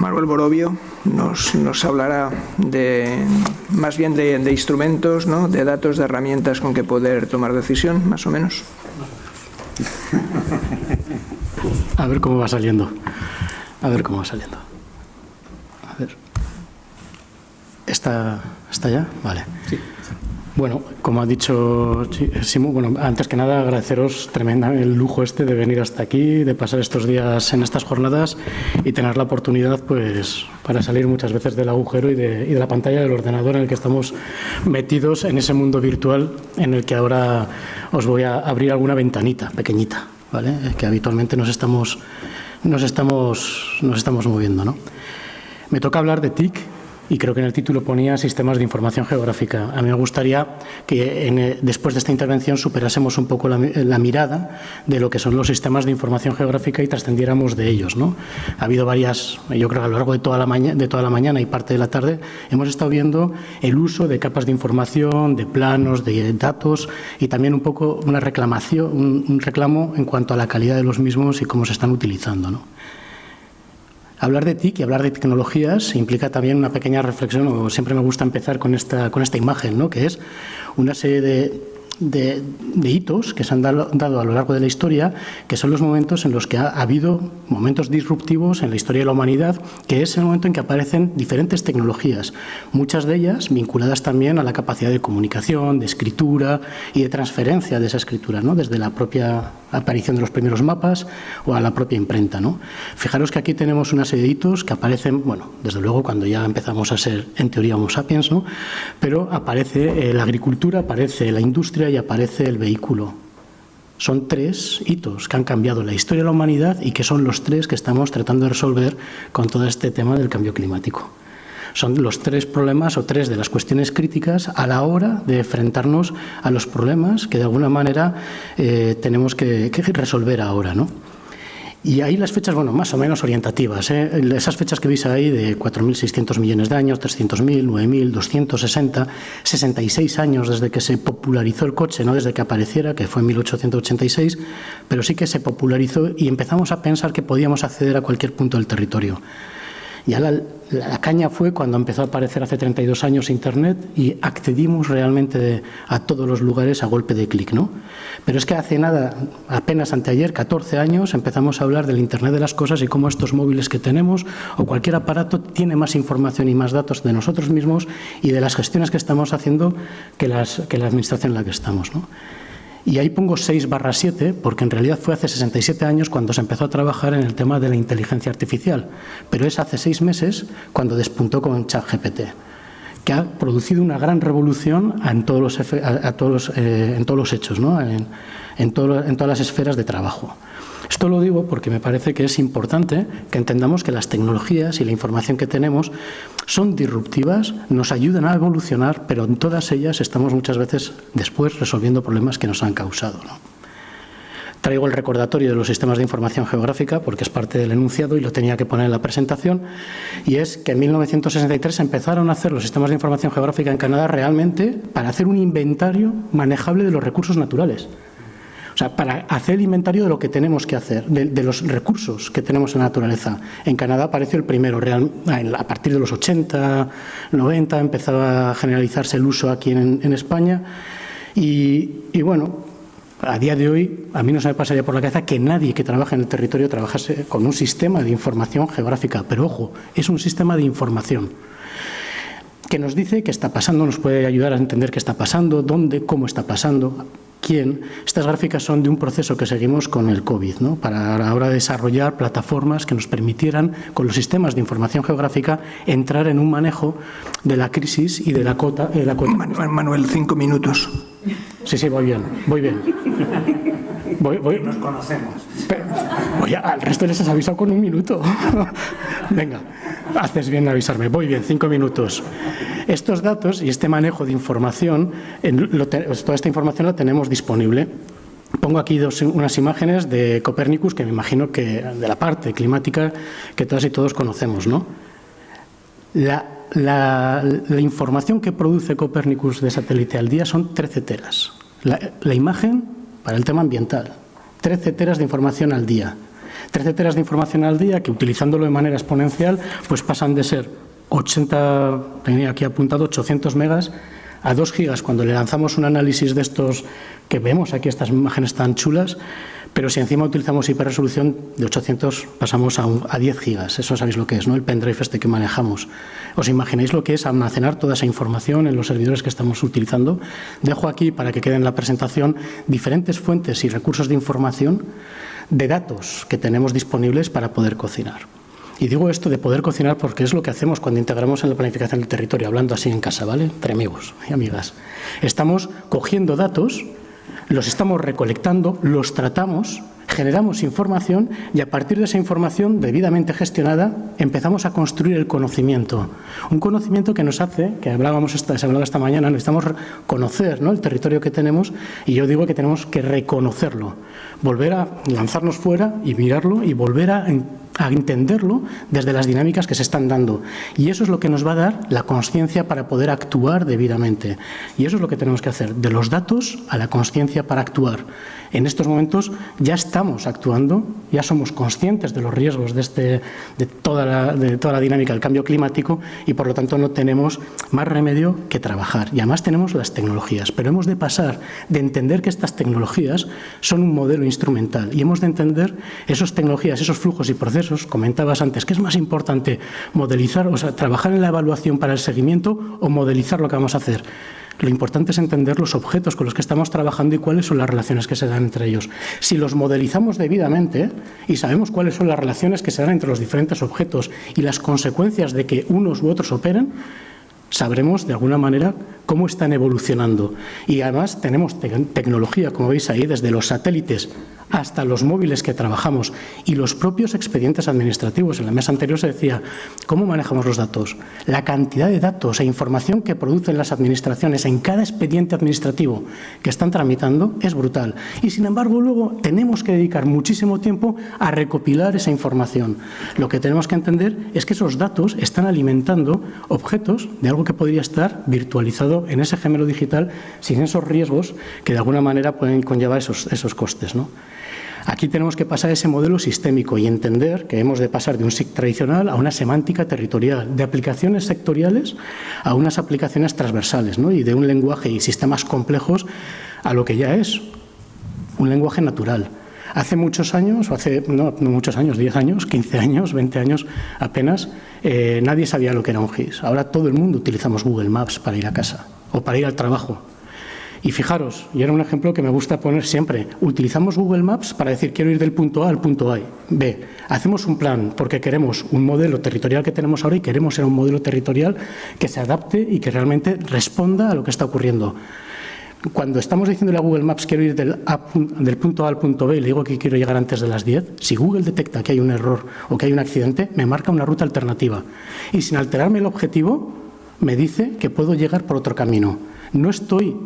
Manuel Borovio nos hablará más bien de instrumentos, ¿no? De datos, de herramientas con que poder tomar decisión, más o menos. A ver cómo va saliendo. A ver. ¿Está ya? Vale. Sí. Bueno, como ha dicho Simu, antes que nada agradeceros tremenda el lujo de venir hasta aquí, de pasar estos días en estas jornadas y tener la oportunidad pues para salir muchas veces del agujero y de la pantalla del ordenador en el que estamos metidos en ese mundo virtual en el que ahora os voy a abrir alguna ventanita pequeñita, ¿vale? Que habitualmente nos estamos moviendo, ¿no? Me toca hablar de TIC. Y creo que en el título ponía sistemas de información geográfica. A mí me gustaría que después de esta intervención superásemos un poco la mirada de lo que son los sistemas de información geográfica y trascendiéramos de ellos, ¿no? Ha habido varias, yo creo que a lo largo de toda la mañana y parte de la tarde, hemos estado viendo el uso de capas de información, de planos, de datos y también un poco una reclamación, un reclamo en cuanto a la calidad de los mismos y cómo se están utilizando, ¿no? Hablar de TIC y hablar de tecnologías implica también una pequeña reflexión, o siempre me gusta empezar con esta imagen, ¿no? Que es una serie de hitos que se han dado a lo largo de la historia, que son los momentos en los que ha habido momentos disruptivos en la historia de la humanidad, que es el momento en que aparecen diferentes tecnologías, muchas de ellas vinculadas también a la capacidad de comunicación, de escritura y de transferencia de esa escritura, ¿no? Desde la propia aparición de los primeros mapas o a la propia imprenta, ¿no? Fijaros que aquí tenemos una serie de hitos que aparecen, desde luego cuando ya empezamos a ser en teoría Homo sapiens, ¿no? Pero aparece la agricultura, aparece la industria y aparece el vehículo. Son 3 hitos que han cambiado la historia de la humanidad y que son los 3 que estamos tratando de resolver con todo este tema del cambio climático. Son los 3 problemas o 3 de las cuestiones críticas a la hora de enfrentarnos a los problemas que de alguna manera tenemos que resolver ahora, ¿no? Y ahí las fechas, más o menos orientativas, esas fechas que veis ahí de 4.600 millones de años, 300.000, 9.000, 260, 66 años desde que se popularizó el coche, no desde que apareciera, que fue en 1886, pero sí que se popularizó y empezamos a pensar que podíamos acceder a cualquier punto del territorio. Ya la caña fue cuando empezó a aparecer hace 32 años Internet y accedimos realmente a todos los lugares a golpe de clic, ¿no? Pero es que hace nada, apenas anteayer, 14 años, empezamos a hablar del Internet de las cosas y cómo estos móviles que tenemos o cualquier aparato tiene más información y más datos de nosotros mismos y de las gestiones que estamos haciendo que la administración en la que estamos, ¿no? Y ahí pongo 6/7 porque en realidad fue hace 67 años cuando se empezó a trabajar en el tema de la inteligencia artificial, pero es hace 6 meses cuando despuntó con ChatGPT, que ha producido una gran revolución en todos los hechos, ¿no? en todas las esferas de trabajo. Esto lo digo porque me parece que es importante que entendamos que las tecnologías y la información que tenemos son disruptivas, nos ayudan a evolucionar, pero en todas ellas estamos muchas veces después resolviendo problemas que nos han causado, ¿no? Traigo el recordatorio de los sistemas de información geográfica porque es parte del enunciado y lo tenía que poner en la presentación, y es que en 1963 empezaron a hacer los sistemas de información geográfica en Canadá realmente para hacer un inventario manejable de los recursos naturales. O sea, para hacer el inventario de lo que tenemos que hacer, de los recursos que tenemos en la naturaleza. En Canadá apareció el primero, a partir de los 80, 90, empezaba a generalizarse el uso aquí en España. Y bueno, a día de hoy, a mí no se me pasaría por la cabeza que nadie que trabaje en el territorio trabajase con un sistema de información geográfica. Pero ojo, es un sistema de información que nos dice qué está pasando, nos puede ayudar a entender qué está pasando, dónde, cómo está pasando, quién. Estas gráficas son de un proceso que seguimos con el COVID, ¿no? Para ahora desarrollar plataformas que nos permitieran, con los sistemas de información geográfica, entrar en un manejo de la crisis y de la cota. Manuel, 5 minutos. Sí, voy bien. Nos conocemos. Al resto les has avisado con 1 minuto. Venga, haces bien de avisarme. Voy bien, 5 minutos. Estos datos y este manejo de información, toda esta información la tenemos disponible. Pongo aquí unas imágenes de Copernicus, que me imagino que de la parte climática que todas y todos conocemos, ¿no? La información que produce Copernicus de satélite al día son 13 teras. La imagen para el tema ambiental, 13 teras de información al día. 13 teras de información al día que, utilizándolo de manera exponencial, pues pasan de ser 80, tenía aquí apuntado 800 megas, a 2 gigas cuando le lanzamos un análisis de estos que vemos aquí, estas imágenes tan chulas, pero si encima utilizamos hiperresolución, de 800 pasamos a 10 gigas. Eso sabéis lo que es, ¿no? El pendrive este que manejamos. ¿Os imagináis lo que es almacenar toda esa información en los servidores que estamos utilizando? Dejo aquí, para que quede en la presentación, diferentes fuentes y recursos de información de datos que tenemos disponibles para poder cocinar. Y digo esto de poder cocinar porque es lo que hacemos cuando integramos en la planificación del territorio, hablando así en casa, ¿vale? Entre amigos y amigas. Estamos cogiendo datos, los estamos recolectando, los tratamos, generamos información y a partir de esa información debidamente gestionada empezamos a construir el conocimiento. Un conocimiento que nos hace, que se hablaba esta mañana, necesitamos conocer, ¿no?, el territorio que tenemos, y yo digo que tenemos que reconocerlo, volver a lanzarnos fuera y mirarlo y volver a entenderlo desde las dinámicas que se están dando. Y eso es lo que nos va a dar la consciencia para poder actuar debidamente. Y eso es lo que tenemos que hacer, de los datos a la consciencia para actuar. En estos momentos ya estamos actuando, ya somos conscientes de los riesgos de toda la dinámica del cambio climático y por lo tanto no tenemos más remedio que trabajar. Y además tenemos las tecnologías, pero hemos de pasar de entender que estas tecnologías son un modelo instrumental y hemos de entender esas tecnologías, esos flujos y procesos. Comentabas antes, ¿qué es más importante? Modelizar, o sea, trabajar en la evaluación para el seguimiento o modelizar lo que vamos a hacer. Lo importante es entender los objetos con los que estamos trabajando y cuáles son las relaciones que se dan entre ellos. Si los modelizamos debidamente y sabemos cuáles son las relaciones que se dan entre los diferentes objetos y las consecuencias de que unos u otros operen, sabremos de alguna manera cómo están evolucionando. Y además tenemos tecnología, como veis ahí, desde los satélites hasta los móviles que trabajamos y los propios expedientes administrativos. En la mesa anterior se decía, ¿cómo manejamos los datos? La cantidad de datos e información que producen las administraciones en cada expediente administrativo que están tramitando es brutal. Y sin embargo, luego tenemos que dedicar muchísimo tiempo a recopilar esa información. Lo que tenemos que entender es que esos datos están alimentando objetos de algo que podría estar virtualizado en ese gemelo digital sin esos riesgos que de alguna manera pueden conllevar esos costes, ¿no? Aquí tenemos que pasar ese modelo sistémico y entender que hemos de pasar de un SIG tradicional a una semántica territorial, de aplicaciones sectoriales a unas aplicaciones transversales, ¿no? Y de un lenguaje y sistemas complejos a lo que ya es un lenguaje natural. Hace muchos años, no muchos años, 10 años, 15 años, 20 años apenas, nadie sabía lo que era un GIS. Ahora todo el mundo utilizamos Google Maps para ir a casa o para ir al trabajo. Y fijaros, y era un ejemplo que me gusta poner siempre, utilizamos Google Maps para decir quiero ir del punto A al punto B. Hacemos un plan porque queremos un modelo territorial que tenemos ahora y queremos ser un modelo territorial que se adapte y que realmente responda a lo que está ocurriendo. Cuando estamos diciéndole a Google Maps quiero ir del punto A al punto B y le digo que quiero llegar antes de las 10, si Google detecta que hay un error o que hay un accidente, me marca una ruta alternativa. Y sin alterarme el objetivo, me dice que puedo llegar por otro camino. No estoy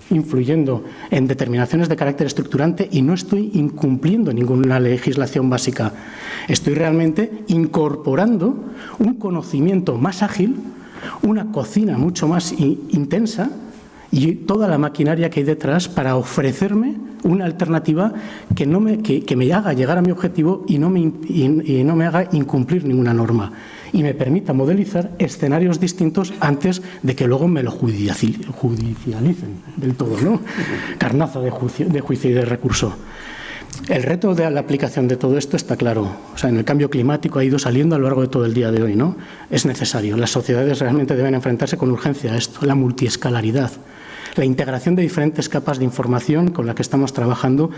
influyendo en determinaciones de carácter estructurante y no estoy incumpliendo ninguna legislación básica. Estoy realmente incorporando un conocimiento más ágil, una cocina mucho más intensa y toda la maquinaria que hay detrás para ofrecerme una alternativa que me haga llegar a mi objetivo y no me haga incumplir ninguna norma y me permita modelizar escenarios distintos antes de que luego me lo judicialicen del todo, ¿no? Carnaza de juicio y de recurso. El reto de la aplicación de todo esto está claro. O sea, en el cambio climático ha ido saliendo a lo largo de todo el día de hoy, ¿no? Es necesario. Las sociedades realmente deben enfrentarse con urgencia a esto, la multiescalaridad. La integración de diferentes capas de información con la que estamos trabajando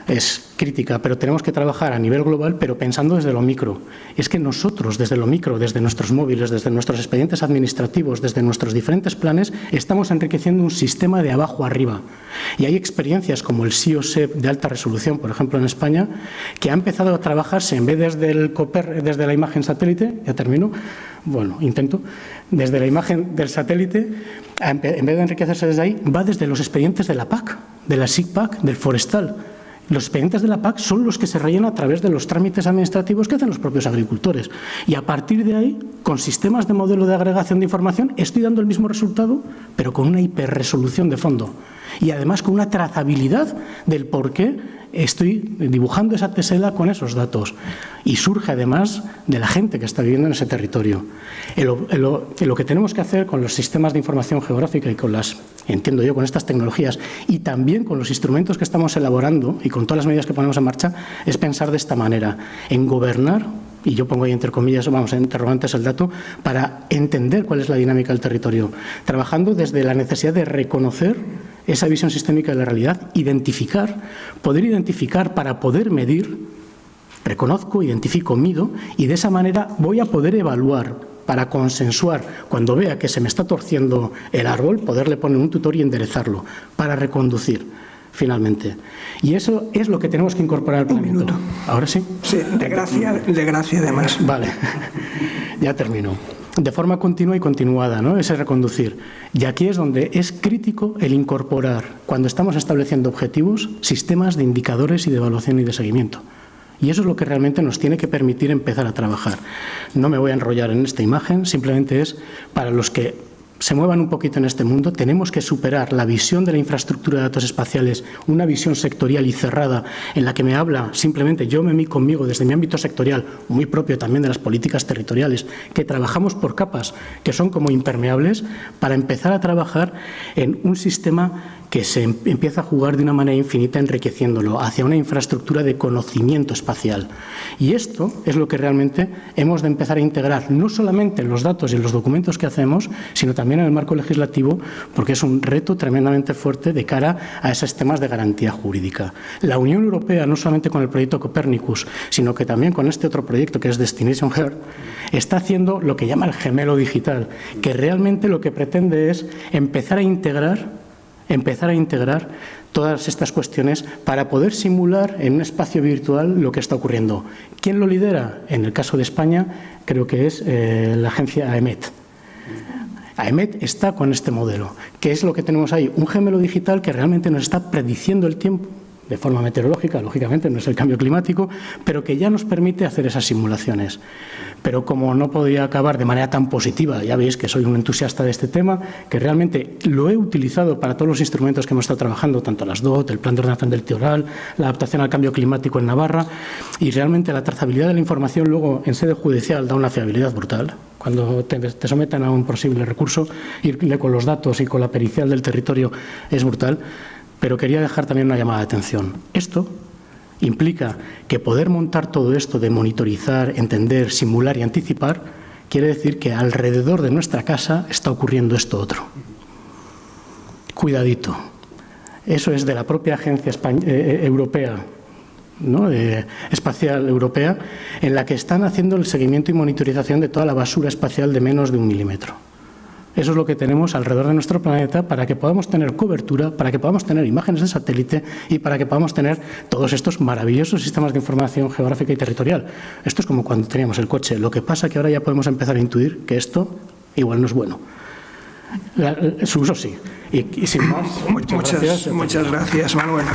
es crítica, pero tenemos que trabajar a nivel global, pero pensando desde lo micro. Es que nosotros, desde lo micro, desde nuestros móviles, desde nuestros expedientes administrativos, desde nuestros diferentes planes, estamos enriqueciendo un sistema de abajo arriba. Y hay experiencias como el SIOSEP de alta resolución, por ejemplo, en España, que ha empezado a trabajarse, en vez desde la imagen satélite, ya termino, bueno, intento, desde la imagen del satélite, en vez de enriquecerse desde ahí, va desde los expedientes de la PAC, de la SIGPAC, del forestal. Los expedientes de la PAC son los que se rellenan a través de los trámites administrativos que hacen los propios agricultores. Y a partir de ahí, con sistemas de modelo de agregación de información, estoy dando el mismo resultado, pero con una hiperresolución de fondo. y además con una trazabilidad del por qué estoy dibujando esa tesela con esos datos. Y surge además de la gente que está viviendo en ese territorio. Lo que tenemos que hacer con los sistemas de información geográfica y con entiendo yo, con estas tecnologías y también con los instrumentos que estamos elaborando y con todas las medidas que ponemos en marcha, es pensar de esta manera, en gobernar, y yo pongo ahí entre comillas, vamos, en interrogantes el dato, para entender cuál es la dinámica del territorio, trabajando desde la necesidad de reconocer esa visión sistémica de la realidad, poder identificar para poder medir, reconozco, identifico, mido, y de esa manera voy a poder evaluar para consensuar, cuando vea que se me está torciendo el árbol, poderle poner un tutor y enderezarlo, para reconducir, finalmente. Y eso es lo que tenemos que incorporar al planeamiento. Un minuto. ¿Ahora sí? Sí, de gracia además. Vale, ya termino. De forma continua y continuada, ¿no? Ese reconducir. Y aquí es donde es crítico el incorporar, cuando estamos estableciendo objetivos, sistemas de indicadores y de evaluación y de seguimiento. Y eso es lo que realmente nos tiene que permitir empezar a trabajar. No me voy a enrollar en esta imagen, simplemente es para los que se muevan un poquito en este mundo, tenemos que superar la visión de la infraestructura de datos espaciales, una visión sectorial y cerrada en la que me habla simplemente yo conmigo desde mi ámbito sectorial, muy propio también de las políticas territoriales, que trabajamos por capas que son como impermeables, para empezar a trabajar en un sistema que se empieza a jugar de una manera infinita, enriqueciéndolo hacia una infraestructura de conocimiento espacial. Y esto es lo que realmente hemos de empezar a integrar, no solamente en los datos y en los documentos que hacemos, sino también en el marco legislativo, porque es un reto tremendamente fuerte de cara a esos temas de garantía jurídica. La Unión Europea, no solamente con el proyecto Copernicus, sino que también con este otro proyecto que es Destination Earth, está haciendo lo que llama el gemelo digital, que realmente lo que pretende es empezar a integrar todas estas cuestiones para poder simular en un espacio virtual lo que está ocurriendo. ¿Quién lo lidera? En el caso de España, creo que es la agencia AEMET. AEMET está con este modelo. ¿Qué es lo que tenemos ahí? Un gemelo digital que realmente nos está prediciendo el tiempo de forma meteorológica, lógicamente no es el cambio climático, pero que ya nos permite hacer esas simulaciones. Pero como no podía acabar de manera tan positiva, ya veis que soy un entusiasta de este tema, que realmente lo he utilizado para todos los instrumentos que hemos estado trabajando, tanto las DOT, el Plan de Ordenación del Litoral, la adaptación al cambio climático en Navarra, y realmente la trazabilidad de la información luego en sede judicial da una fiabilidad brutal. Cuando te sometan a un posible recurso, irle con los datos y con la pericial del territorio es brutal. Pero quería dejar también una llamada de atención. Esto implica que poder montar todo esto de monitorizar, entender, simular y anticipar, quiere decir que alrededor de nuestra casa está ocurriendo esto otro. Cuidadito. Eso es de la propia agencia europea, ¿no? espacial europea, en la que están haciendo el seguimiento y monitorización de toda la basura espacial de menos de 1 milímetro. Eso es lo que tenemos alrededor de nuestro planeta para que podamos tener cobertura, para que podamos tener imágenes de satélite y para que podamos tener todos estos maravillosos sistemas de información geográfica y territorial. Esto es como cuando teníamos el coche. Lo que pasa es que ahora ya podemos empezar a intuir que esto igual no es bueno. Su uso sí. Y sin más, muchas gracias, Manuel.